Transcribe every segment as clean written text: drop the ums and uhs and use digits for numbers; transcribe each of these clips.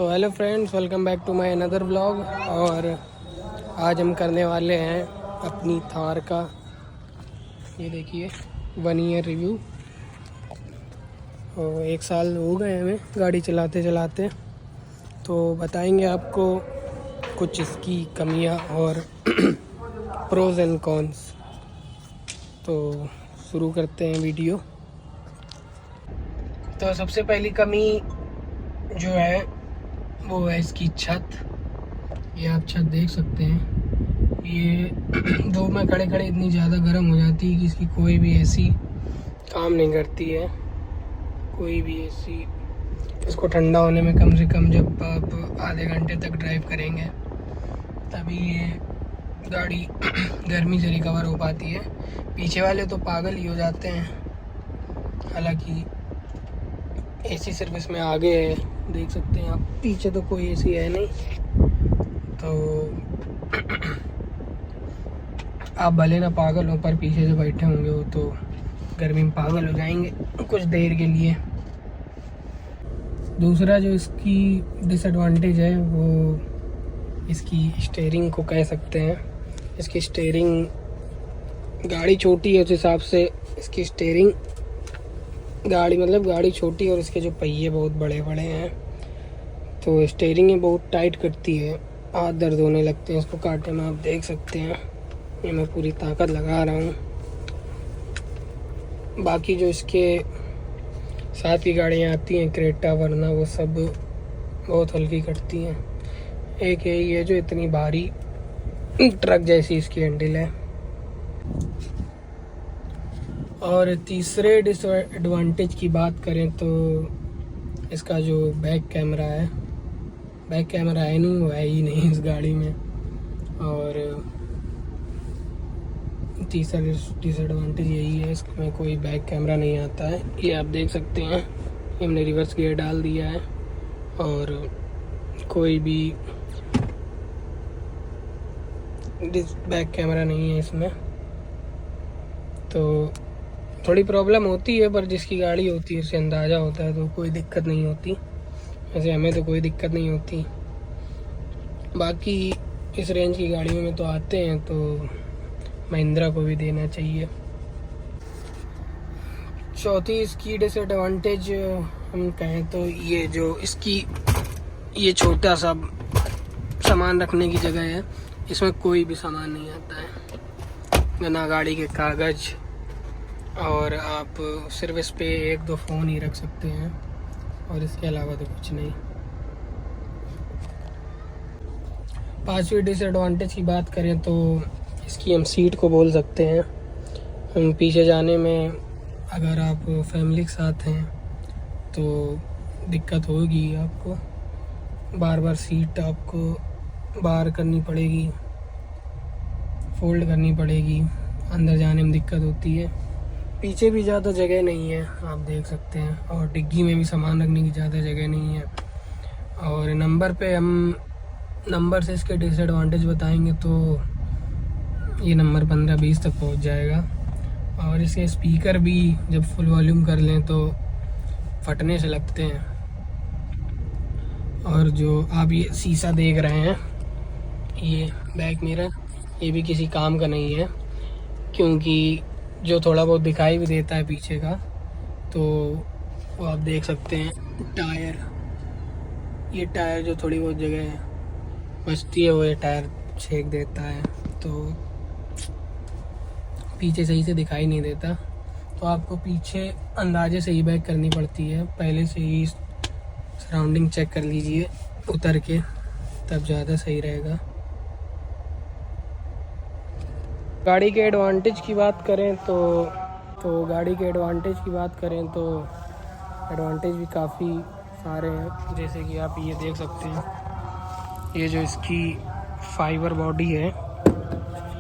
So hello friends, welcome back to my another blog. और आज हम करने वाले हैं अपनी थार का, ये देखिए, 1 ईयर रिव्यू। और 1 साल हो गए हमें गाड़ी चलाते चलाते, तो बताएंगे आपको कुछ इसकी कमियां और प्रोज एंड कॉन्स। तो शुरू करते हैं वीडियो। तो सबसे पहली कमी जो है वो है इसकी छत। ये आप छत देख सकते हैं, ये धूप में खड़े खड़े इतनी ज़्यादा गर्म हो जाती है कि इसकी कोई भी एसी काम नहीं करती है। कोई भी एसी इसको ठंडा होने में कम से कम, जब आप आधे घंटे तक ड्राइव करेंगे तभी ये गाड़ी गर्मी से रिकवर हो पाती है। पीछे वाले तो पागल ही हो जाते हैं। हालांकि एसी सिर्फ इसमें आगे है, देख सकते हैं आप, पीछे तो कोई एसी है नहीं। तो आप भले ना पागल हो, पर पीछे से बैठे होंगे वो तो गर्मी में पागल हो जाएंगे कुछ देर के लिए। दूसरा जो इसकी डिसएडवांटेज है वो इसकी स्टीयरिंग को कह सकते हैं। इसकी स्टीयरिंग, गाड़ी छोटी है उस हिसाब से इसकी स्टीयरिंग, गाड़ी छोटी और इसके जो पहिए बहुत बड़े बड़े हैं, तो स्टीयरिंग ये बहुत टाइट करती है। हाथ दर्द होने लगते हैं इसको काटने में, आप देख सकते हैं। ये मैं पूरी ताकत लगा रहा हूँ। बाकी जो इसके साथ की गाड़ियाँ आती हैं, क्रेटा वरना, वो सब बहुत हल्की करती हैं। एक यही है जो इतनी भारी ट्रक जैसी इसकी हैंडल है। और तीसरे डिसएडवांटेज की बात करें तो इसका जो बैक कैमरा है नहीं, वो है ही नहीं इस गाड़ी में। और तीसरा डिसएडवांटेज यही है, इसमें कोई बैक कैमरा नहीं आता है। ये आप देख सकते हैं, हमने रिवर्स गियर डाल दिया है और कोई भी बैक कैमरा नहीं है इसमें। तो थोड़ी प्रॉब्लम होती है, पर जिसकी गाड़ी होती है उसे अंदाज़ा होता है, तो कोई दिक्कत नहीं होती। वैसे हमें तो कोई दिक्कत नहीं होती। बाकी इस रेंज की गाड़ियों में तो आते हैं, तो महिंद्रा को भी देना चाहिए। चौथी इसकी डिसएडवांटेज हम कहें तो ये जो इसकी ये छोटा सा सामान रखने की जगह है, इसमें कोई भी सामान नहीं आता है, ना गाड़ी के कागज़, और आप सिर्फ इस पे 1-2 फ़ोन ही रख सकते हैं और इसके अलावा तो कुछ नहीं। पांचवी डिसएडवांटेज की बात करें तो इसकी हम सीट को बोल सकते हैं। हम पीछे जाने में अगर आप फैमिली के साथ हैं तो दिक्कत होगी आपको, बार बार सीट आपको बाहर करनी पड़ेगी, फोल्ड करनी पड़ेगी, अंदर जाने में दिक्कत होती है। पीछे भी ज़्यादा जगह नहीं है, आप देख सकते हैं, और डिग्गी में भी सामान रखने की ज़्यादा जगह नहीं है। और नंबर से इसके डिसएडवांटेज बताएंगे तो ये नंबर 15-20 तक पहुंच जाएगा। और इसके स्पीकर भी जब फुल वॉल्यूम कर लें तो फटने से लगते हैं। और जो आप ये शीशा देख रहे हैं, ये बैक मिरर, ये भी किसी काम का नहीं है, क्योंकि जो थोड़ा बहुत दिखाई भी देता है पीछे का, तो वो आप देख सकते हैं। ये टायर जो थोड़ी बहुत जगह बचती है वो ये टायर छेक देता है, तो पीछे सही से दिखाई नहीं देता। तो आपको पीछे अंदाजे से ही बैक करनी पड़ती है, पहले से ही सराउंडिंग चेक कर लीजिए उतर के, तब ज़्यादा सही रहेगा। गाड़ी के एडवांटेज की बात करें तो एडवांटेज भी काफ़ी सारे हैं। जैसे कि आप ये देख सकते हैं, ये जो इसकी फाइबर बॉडी है,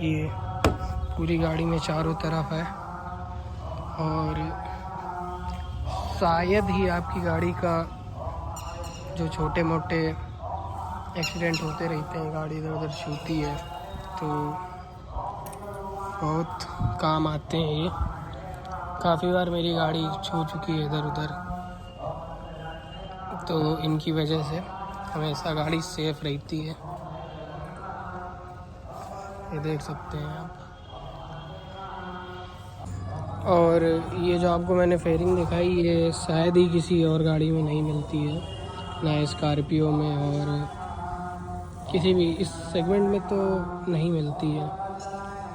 ये पूरी गाड़ी में चारों तरफ है। और शायद ही आपकी गाड़ी का जो छोटे मोटे एक्सीडेंट होते रहते हैं, गाड़ी इधर उधर छूती है, तो बहुत काम आते हैं ये। काफ़ी बार मेरी गाड़ी छू चुकी है इधर उधर, तो इनकी वजह से हमेशा गाड़ी सेफ रहती है, ये देख सकते हैं आप। और ये जो आपको मैंने फेयरिंग दिखाई, ये शायद ही किसी और गाड़ी में नहीं मिलती है, ना स्कॉर्पियो में और किसी भी इस सेगमेंट में तो नहीं मिलती है।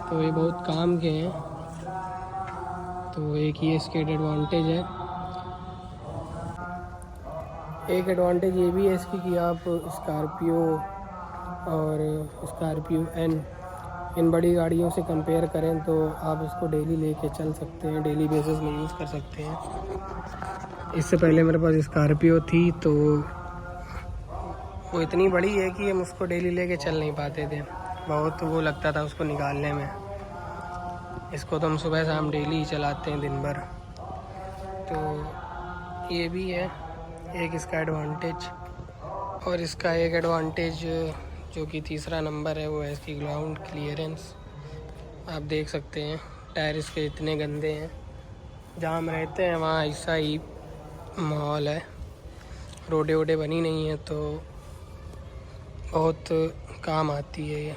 तो ये बहुत काम के हैं, तो एक ये इसके एडवांटेज है। एक एडवांटेज ये भी है इसकी कि आप स्कॉर्पियो और स्कॉर्पियो एन इन बड़ी गाड़ियों से कंपेयर करें तो आप इसको डेली लेके चल सकते हैं, डेली बेसिस में यूज़ कर सकते हैं। इससे पहले मेरे पास स्कॉर्पियो थी, तो वो इतनी बड़ी है कि हम उसको डेली लेके चल नहीं पाते थे, बहुत वो लगता था उसको निकालने में। इसको तो हम सुबह शाम डेली ही चलाते हैं दिन भर, तो ये भी है एक इसका एडवांटेज। और इसका एक एडवांटेज जो कि तीसरा नंबर है, वो है इसकी ग्राउंड क्लियरेंस। आप देख सकते हैं टायर इसके इतने गंदे हैं, जहाँ हम रहते हैं वहाँ ऐसा ही माहौल है, रोडे वोडे बनी नहीं है, तो बहुत काम आती है ये,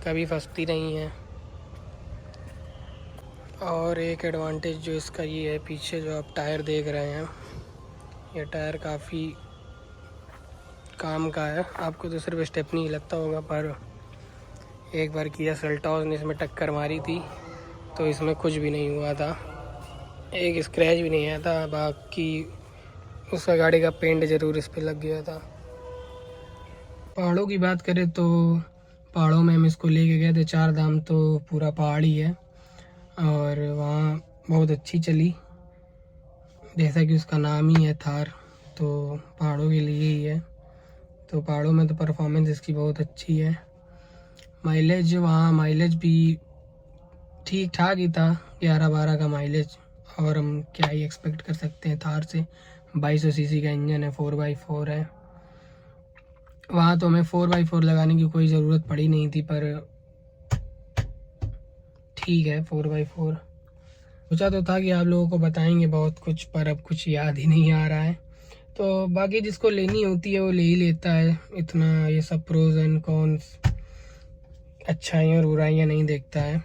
कभी फंसती नहीं है। और एक एडवांटेज जो इसका ये है, पीछे जो आप टायर देख रहे हैं, ये टायर काफ़ी काम का है। आपको तो सिर्फ स्टेपनी ही लगता होगा, पर एक बार किया सेल्टॉस ने इसमें टक्कर मारी थी तो इसमें कुछ भी नहीं हुआ था, एक स्क्रैच भी नहीं आया था। बाकी उसका गाड़ी का पेंट ज़रूर इस पर लग गया था। पहाड़ों की बात करें तो पहाड़ों में हम इसको लेके गए थे 4 धाम, तो पूरा पहाड़ी है और वहाँ बहुत अच्छी चली, जैसा कि उसका नाम ही है थार, तो पहाड़ों के लिए ही है। तो पहाड़ों में तो परफॉर्मेंस इसकी बहुत अच्छी है। माइलेज, वहाँ माइलेज भी ठीक ठाक ही था, 11-12 का माइलेज, और हम क्या ही एक्सपेक्ट कर सकते हैं थार से। 2200 सीसी का इंजन है, 4x4 है। वहाँ तो हमें 4x4 लगाने की कोई ज़रूरत पड़ी नहीं थी, पर ठीक है 4x4। सोचा तो था कि आप लोगों को बताएंगे बहुत कुछ, पर अब कुछ याद ही नहीं आ रहा है। तो बाकी जिसको लेनी होती है वो ले ही लेता है, इतना ये सब प्रोज एंड कॉन्स, अच्छाइयाँ और बुराइयाँ नहीं देखता है।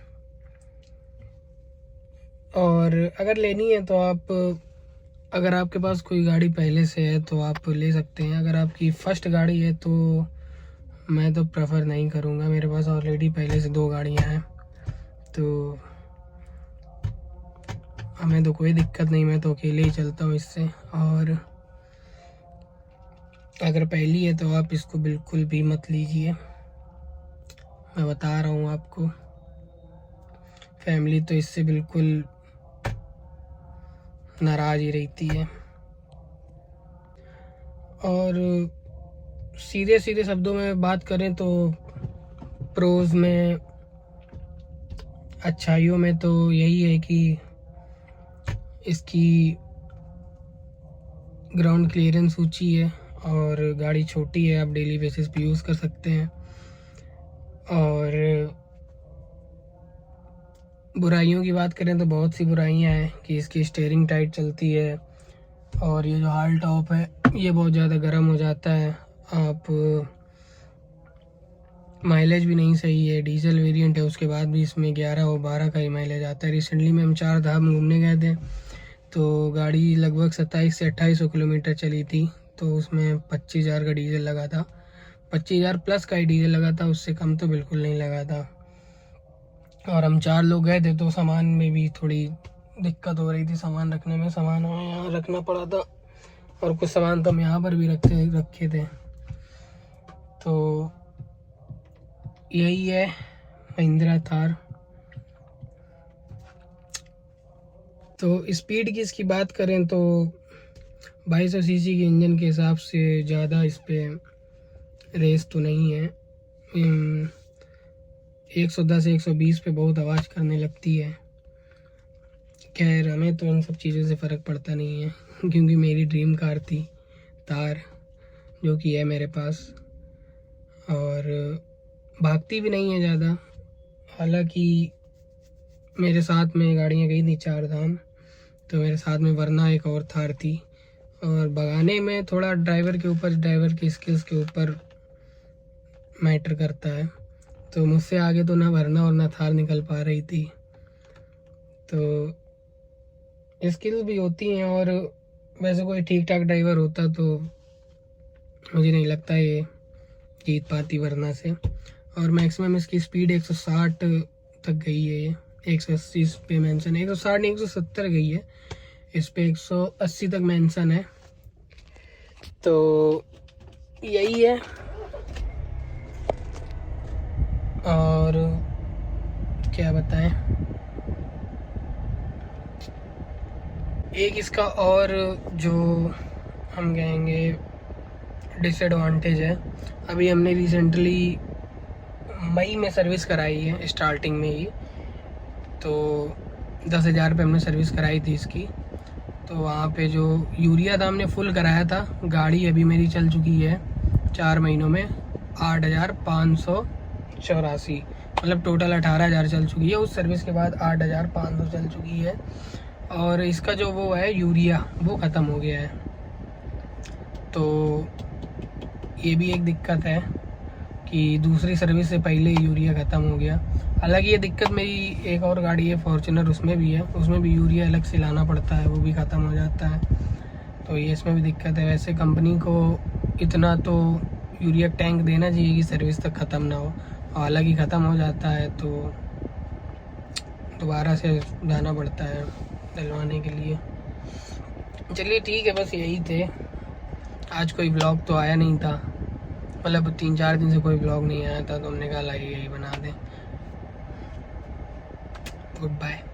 और अगर लेनी है तो आप, अगर आपके पास कोई गाड़ी पहले से है तो आप ले सकते हैं। अगर आपकी फ़र्स्ट गाड़ी है तो मैं तो प्रेफर नहीं करूँगा, मेरे पास ऑलरेडी पहले से 2 गाड़ियाँ हैं, तो हमें तो कोई दिक्कत नहीं, मैं तो अकेले ही चलता हूँ इससे। और अगर पहली है तो आप इसको बिल्कुल भी मत लीजिए, मैं बता रहा हूँ आपको। फैमिली तो इससे बिल्कुल नाराज़ ही रहती है। और सीधे सीधे शब्दों में बात करें तो प्रोज में, अच्छाइयों में तो यही है कि इसकी ग्राउंड क्लियरेंस ऊंची है और गाड़ी छोटी है, आप डेली बेसिस पे यूज़ कर सकते हैं। और बुराइयों की बात करें तो बहुत सी बुराइयां हैं कि इसकी स्टीयरिंग टाइट चलती है, और ये जो हाल टॉप है ये बहुत ज़्यादा गर्म हो जाता है। आप माइलेज भी नहीं सही है, डीजल वेरिएंट है, उसके बाद भी इसमें 11 और 12 का ही माइलेज आता है। रिसेंटली में हम 4 धाम घूमने गए थे, तो गाड़ी लगभग 27 से 2800 किलोमीटर चली थी, तो उसमें 25,000 का डीजल लगा था, 25,000 प्लस का ही डीजल लगा था, उससे कम तो बिल्कुल नहीं लगा था। और हम 4 लोग गए थे, तो सामान में भी थोड़ी दिक्कत हो रही थी, सामान रखने में, सामान हमें यहाँ रखना पड़ा था, और कुछ सामान तो हम यहाँ पर भी रखे थे। तो यही है महिंद्रा थार। तो स्पीड की इसकी बात करें तो 2200 सीसी के इंजन के हिसाब से ज़्यादा इस पर रेस तो नहीं है। 110 से 120 पे बहुत आवाज़ करने लगती है। खैर हमें तो इन सब चीज़ों से फ़र्क पड़ता नहीं है, क्योंकि मेरी ड्रीम कार थी थार, जो कि है मेरे पास, और भागती भी नहीं है ज़्यादा। हालांकि मेरे साथ में गाड़ियाँ गई थी 4 धाम, तो मेरे साथ में वरना एक और थार थी, और भगाने में थोड़ा ड्राइवर की स्किल्स के ऊपर मैटर करता है। तो मुझसे आगे तो ना वरना और ना थार निकल पा रही थी, तो स्किल्स भी होती हैं। और वैसे कोई ठीक ठाक ड्राइवर होता तो मुझे नहीं लगता ये जीत पाती वरना से। और मैक्सिमम इसकी स्पीड 160 तक गई है, ये 180 पे मेंशन है, 160 नहीं 170 गई है, इस पे 180 तक मेंशन है। तो यही है। और क्या बताएं, एक इसका और जो हम कहेंगे डिसएडवांटेज है, अभी हमने रिसेंटली मई में सर्विस कराई है, स्टार्टिंग में ही, तो 10,000 पे हमने सर्विस कराई थी इसकी। तो वहाँ पे जो यूरिया था हमने फुल कराया था। गाड़ी अभी मेरी चल चुकी है 4 महीनों में 8,584, मतलब टोटल 18,000 चल चुकी है। उस सर्विस के बाद 8,500 चल चुकी है। और इसका जो वो है यूरिया वो ख़त्म हो गया है, तो ये भी एक दिक्कत है कि दूसरी सर्विस से पहले यूरिया ख़त्म हो गया। हालांकि ये दिक्कत मेरी एक और गाड़ी है फॉर्च्यूनर, उसमें भी है, उसमें भी यूरिया अलग से लाना पड़ता है, वो भी ख़त्म हो जाता है। तो ये इसमें भी दिक्कत है। वैसे कंपनी को इतना तो यूरिया टैंक देना चाहिए कि सर्विस तक ख़त्म ना हो, और हालांकि ख़त्म हो जाता है तो दोबारा से जाना पड़ता है डलवाने के लिए। चलिए ठीक है, बस यही थे। आज कोई ब्लॉग तो आया नहीं था, मतलब 3-4 दिन से कोई ब्लॉग नहीं आया था, तो हमने कहा लाइए यही बना दें। Good bye.